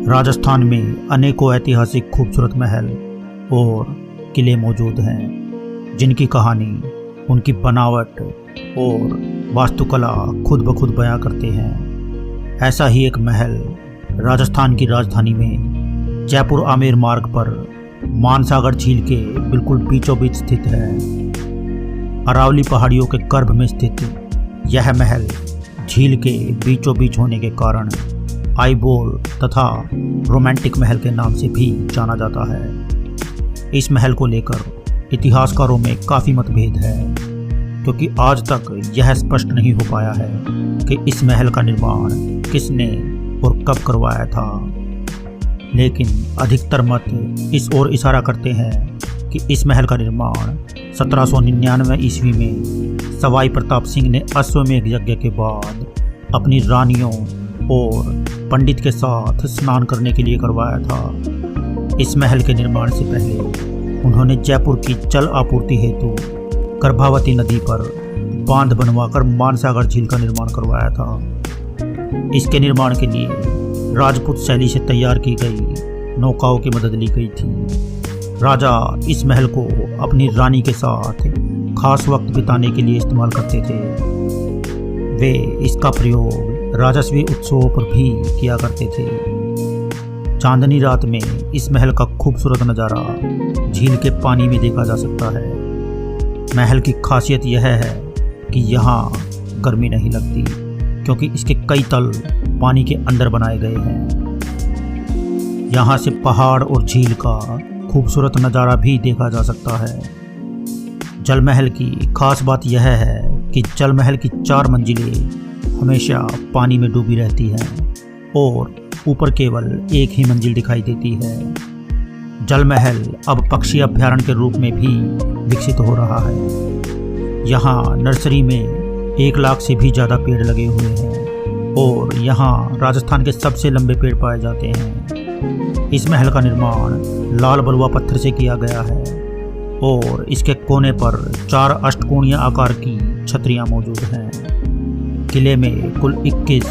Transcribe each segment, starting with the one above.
राजस्थान में अनेकों ऐतिहासिक खूबसूरत महल और किले मौजूद हैं, जिनकी कहानी उनकी बनावट और वास्तुकला खुद ब खुद बयां करते हैं। ऐसा ही एक महल राजस्थान की राजधानी में जयपुर आमेर मार्ग पर मानसागर झील के बिल्कुल बीचों बीच स्थित है। अरावली पहाड़ियों के गर्भ में स्थित यह महल झील के बीचों बीच होने के कारण आइबोल तथा रोमांटिक महल के नाम से भी जाना जाता है। इस महल को लेकर इतिहासकारों में काफ़ी मतभेद है, क्योंकि आज तक यह स्पष्ट नहीं हो पाया है कि इस महल का निर्माण किसने और कब करवाया था। लेकिन अधिकतर मत इस ओर इशारा करते हैं कि इस महल का निर्माण 1799 ईस्वी में सवाई प्रताप सिंह ने अश्वमेध यज्ञ के बाद अपनी रानियों और पंडित के साथ स्नान करने के लिए करवाया था। इस महल के निर्माण से पहले उन्होंने जयपुर की जल आपूर्ति हेतु गर्भावती नदी पर बांध बनवाकर मानसागर झील का निर्माण करवाया था। इसके निर्माण के लिए राजपूत शैली से तैयार की गई नौकाओं की मदद ली गई थी। राजा इस महल को अपनी रानी के साथ खास वक्त बिताने के लिए इस्तेमाल करते थे। वे इसका प्रयोग राजस्वी उत्सवों पर भी किया करते थे। चांदनी रात में इस महल का खूबसूरत नज़ारा झील के पानी में देखा जा सकता है। महल की खासियत यह है कि यहाँ गर्मी नहीं लगती, क्योंकि इसके कई तल पानी के अंदर बनाए गए हैं। यहाँ से पहाड़ और झील का खूबसूरत नज़ारा भी देखा जा सकता है। जल महल की खास बात यह है कि जल महल की 4 मंजिलें हमेशा पानी में डूबी रहती हैं और ऊपर केवल एक ही मंजिल दिखाई देती है। जल महल अब पक्षी अभ्यारण्य के रूप में भी विकसित हो रहा है। यहाँ नर्सरी में 1 लाख से भी ज़्यादा पेड़ लगे हुए हैं और यहाँ राजस्थान के सबसे लंबे पेड़ पाए जाते हैं। इस महल का निर्माण लाल बलुआ पत्थर से किया गया है और इसके कोने पर 4 अष्टकोणीय आकार की छतरियाँ मौजूद हैं। किले में कुल 21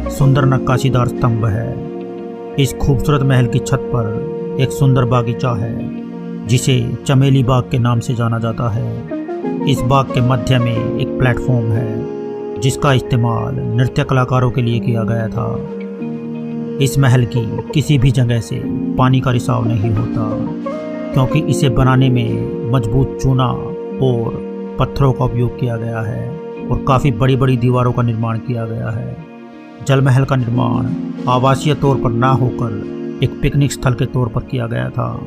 सुंदर नक्काशीदार स्तंभ है। इस खूबसूरत महल की छत पर एक सुंदर बागीचा है, जिसे चमेली बाग के नाम से जाना जाता है। इस बाग के मध्य में एक प्लेटफॉर्म है, जिसका इस्तेमाल नृत्य कलाकारों के लिए किया गया था। इस महल की किसी भी जगह से पानी का रिसाव नहीं होता, क्योंकि इसे बनाने में मजबूत चूना और पत्थरों का उपयोग किया गया है और काफ़ी बड़ी बड़ी दीवारों का निर्माण किया गया है। जल महल का निर्माण आवासीय तौर पर ना होकर एक पिकनिक स्थल के तौर पर किया गया था।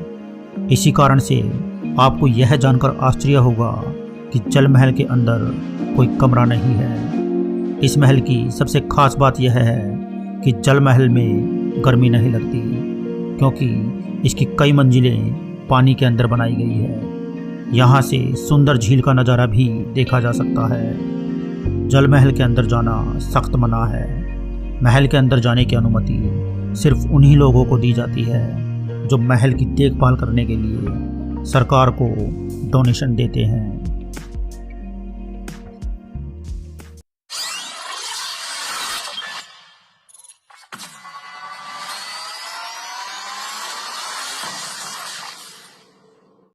इसी कारण से आपको यह जानकर आश्चर्य होगा कि जल महल के अंदर कोई कमरा नहीं है। इस महल की सबसे खास बात यह है कि जल महल में गर्मी नहीं लगती, क्योंकि इसकी कई मंजिलें पानी के अंदर बनाई गई है। यहाँ से सुंदर झील का नज़ारा भी देखा जा सकता है। जल महल के अंदर जाना सख्त मना है। महल के अंदर जाने की अनुमति सिर्फ उन्हीं लोगों को दी जाती है जो महल की देखभाल करने के लिए सरकार को डोनेशन देते हैं।